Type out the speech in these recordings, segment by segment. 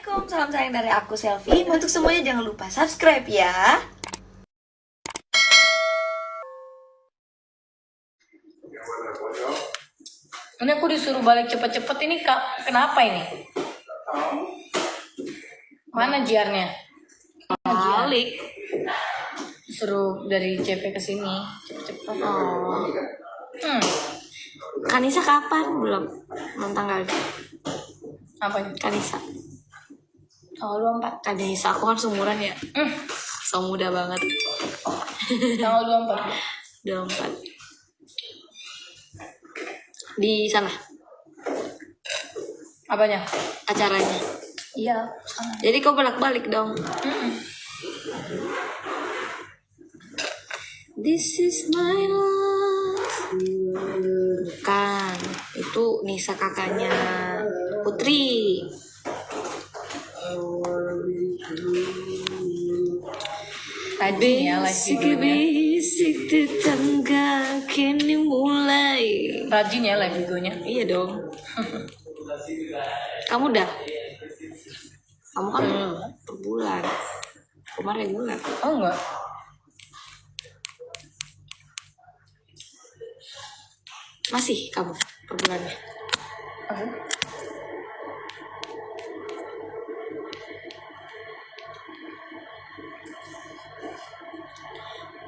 Assalamualaikum, salam sayang dari aku Selfie. Untuk semuanya jangan lupa subscribe ya. Ini aku disuruh balik cepet-cepet ini kak, kenapa ini? Mana jiarnya? Balik. Suruh dari CP ke sini cepet-cepet. Oh. Kanisa kapan? Belum tanggal. Apa ini? Kanisa. Tanggal 24. Kanisa aku kan seumuran ya. So muda banget. Tanggal 24. 24. Di sana Apanya? acaranya. Iya, sana. Jadi kau bolak-balik dong. This is my love. Bukan, itu Nisa kakaknya Putri. Rajin ya live videonya. Bisik tetangga kini mulai. Rajin ya live videonya. Iya dong. Kamu dah? Kamu kan per bulan. Kemarin reguler. Oh enggak. Masih kamu per bulannya? Aku?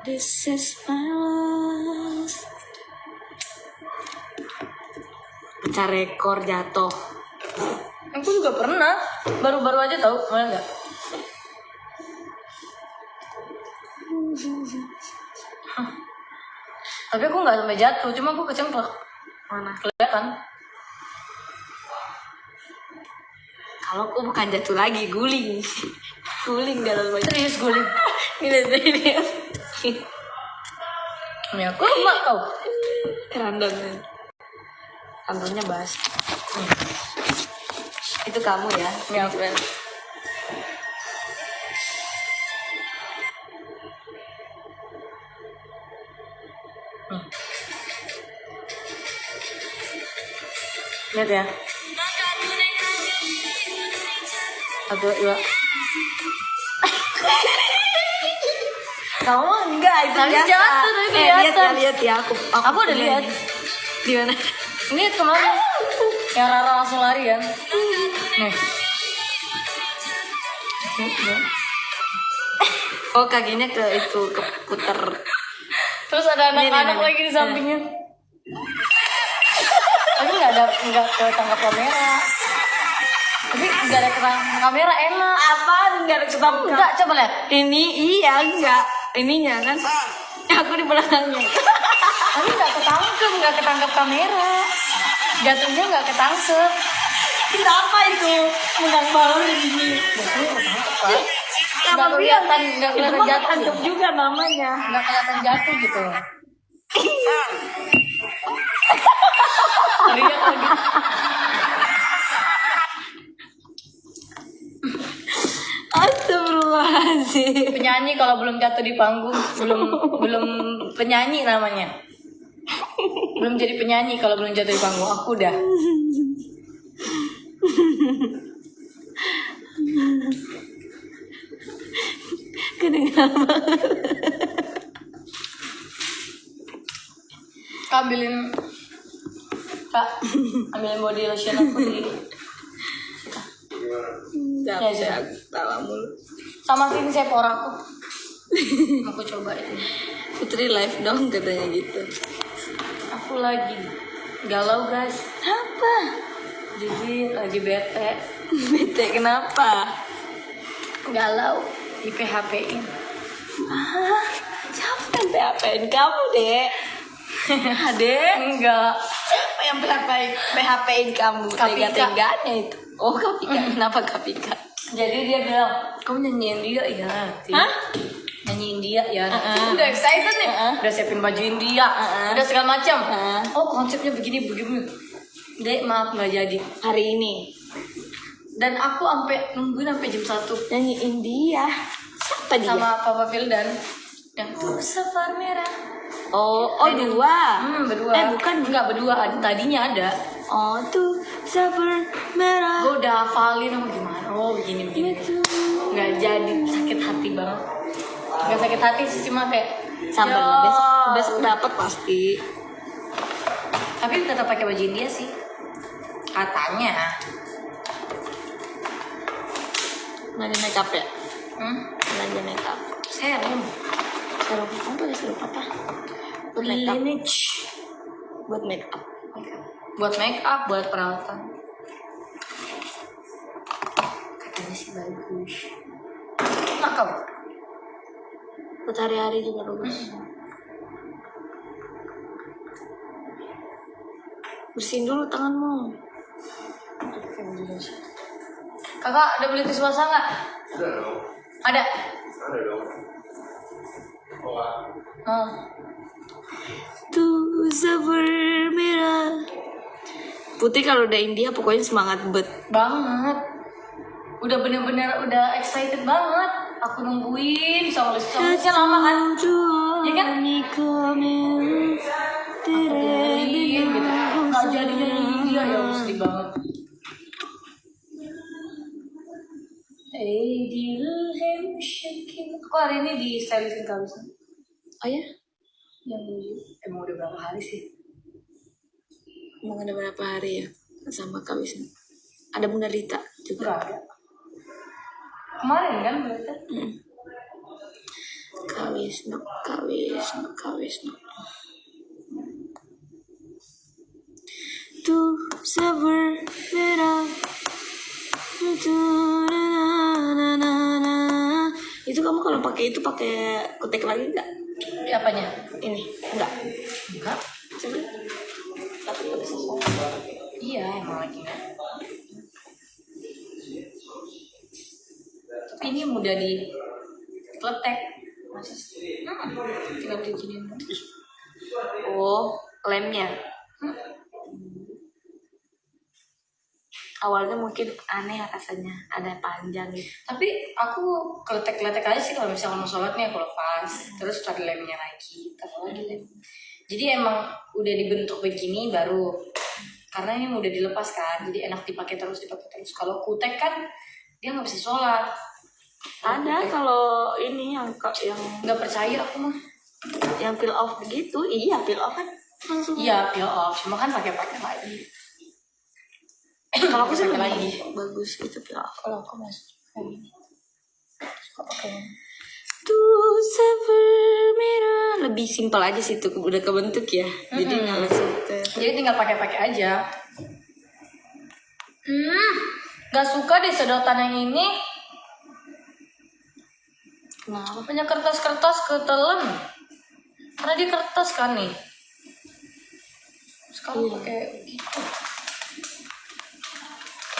This is my love. Pecah rekor jatuh. Aku juga pernah. Baru-baru aja tahu, mana enggak? Tapi aku nggak sampai jatuh, cuma aku kecemplak. Mana? Kelihatan. Kalau aku bukan jatuh lagi, guling. Guling dalam baju. Serius guling. Ini. Ini aku emak kau. Random. Randonnya bahas. Itu kamu ya? Ini aku. Lihat ya. 1, 2. Kamu enggak itu Tapi biasa. jatuh, tapi kelihatan. Lihat ya Aku udah lihat. Di mana? Ini kemarin yang Rara langsung lari kan. Nih. Oh kakinya ke itu keputer. Terus ada anak-anak Nih. lagi di sampingnya. Tapi nggak ketangkap kamera. Tapi nggak ada ketangkap kamera enak. Apa? Enggak ada ketangkap. Enggak, coba lihat. Ini iya enggak. Ininya kan. Aku di belakangnya. Tapi nggak ketangkap kamera. Jatuhnya nggak ketangkep. Kenapa itu? Mengang banget gini. Jatuhnya ketangkep kan? Nggak kelihatan jatuh. Ketangkep juga namanya. Nggak kelihatan jatuh gitu. Lihat lagi. Astagfirullahaladzim. Penyanyi kalau belum jatuh di panggung belum penyanyi namanya. Belum jadi penyanyi kalau belum jatuh di panggung. Aku udah. Kedengaran banget. Kak, ambilin body lotion aku di. Ya, Saya tawa mulu. Sama sini saya por aku. Aku coba ini. Putri live dong katanya gitu. Aku lagi galau guys. Apa? Jadi lagi bete. Bete kenapa? Galau di PHP-in. Ah, siapa yang PHP-in kamu, Dek? Dek? Enggak. Siapa yang PHP-in kamu? Kapika. Tega-teganya itu. Oh, Kapika. Kenapa Kapika? Jadi dia bilang, kamu nyanyiin dia ya. Hah? Nyanyiin dia ya. Uh-uh. Udah excited nih. Udah siapin baju India. Uh-uh. Udah segala macam. Uh-uh. Oh konsepnya begini. Dek maaf nggak jadi. Hari ini Dan aku sampai nungguin sampai jam 1 nyanyiin dia. Siapa dia? sama Papa Vildan. Yang tuh safar merah. Oh, dua. Berdua. Bukan. Enggak berdua. Tadinya ada. Oh, tuh sabar merah. Gue udah hafalin apa gimana. Oh begini. Nggak jadi, sakit hati banget. Nggak sakit hati sih, cuma kayak Sabar lah, besok dapat pasti. Tapi tetap pakai baju India sih katanya. Nanya makeup ya? Nanya makeup. Serum Kamu pakai serum apa? Buat makeup. Lineage. Buat makeup. Buat makeup, buat perawatan. Katanya sih bagus. Makeup. Buat hari-hari juga bagus. Bersihin dulu tanganmu. Kakak ada beli tisu basah nggak? Ada. Ada dong. Tuh sabar merah. Putih kalau udah India pokoknya semangat Banget. Udah bener-bener udah excited banget. Aku nungguin soalnya lama kan. Iya kan? Aku dengerin gitu. Nggak jadi India ya, sedih banget. Kok hari ini di stylistin kawisan? Oh ya? Yang emang udah berapa hari sih? Emang ada berapa hari ya sama kawisan? Ada Bunda Lita juga. Gak ada. Kemarin kan berarti? Kawisno. Tuh sabar merah. Itu kamu kalau pakai itu pakai kutek lagi enggak? Apanya? Ini enggak. Enggak. Coba. Tapi ada sesuatu. Iya, emang lagi. Tapi ini mudah dikletek. Tinggal diginiin. Oh, lemnya. Awalnya mungkin aneh rasanya, ada panjang gitu. Tapi aku kletek-kletek aja sih kalau misalnya mau sholat nih aku lepas, terus cari lemnya lagi, taruh lagi lem. Jadi emang udah dibentuk begini baru, karena ini mudah dilepas kan, jadi enak dipakai terus. Kalau kutek kan dia nggak bisa sholat. Ada kalau ini yang Nggak percaya aku mah. yang peel off begitu, iya peel off kan langsung. Iya peel off, cuma kan pakai lagi. Kalau aku sih Pakai lebih lagi. bagus gitu peel off. Kalau aku masuk suka pakai. Tuh sabar merah, lebih simpel aja sih tuh, udah kebentuk ya. Jadi nggak langsung Jadi tinggal pakai aja. Gak suka deh sedotan yang ini. Kenapa? Punya kertas-kertas ketelen. Karena dia kertas kan nih. Sekarang pakai gitu.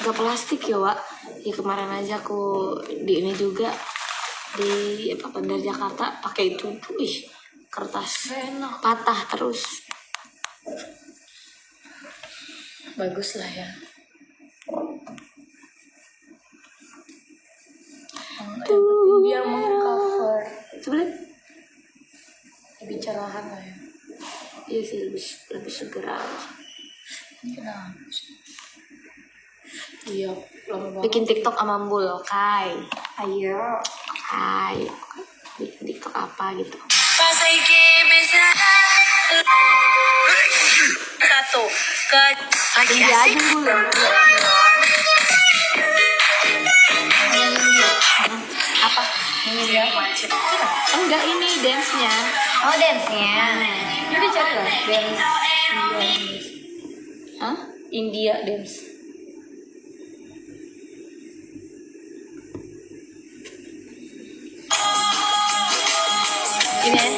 Gak plastik ya Wak. Ya kemarin aja aku di ini juga di Bandar Jakarta pakai itu, ih kertas Enak. patah terus. Bagus lah ya. Dia mengcover. Sebelah. Lebih cerahan lah ya. Iya sih lebih segera. Ini kenapa sih? Iya, lama banget. Bikin TikTok sama Mbul, Kai. Ayo. Kai. Bikin TikTok apa gitu. Satu ke lagi Dia aja Mbul. apa? Ini dia. Enggak, ini dance-nya. Oh, dance-nya. Jadi cari lah dance. Hah? India dance. Ini ya.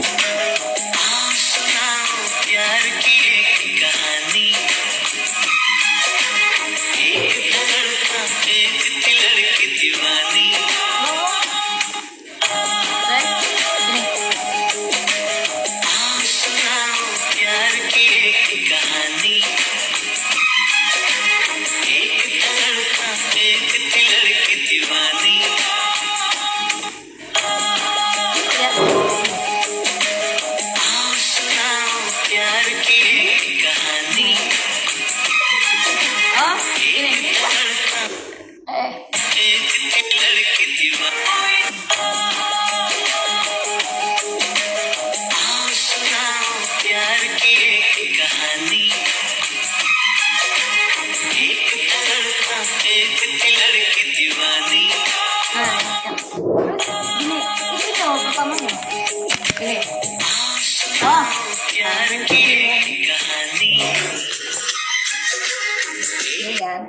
kan?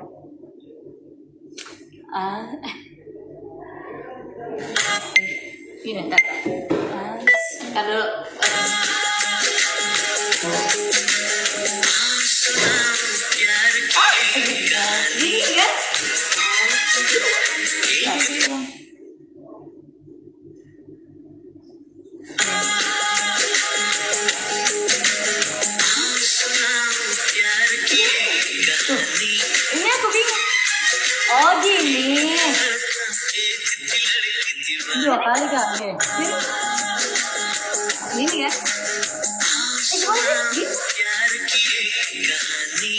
Gini, ntar dulu. Gini kan? Ini aku bingung. Oh gini. Dua kali kan? Gini ya? Gimana sih? Gini.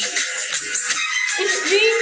Ini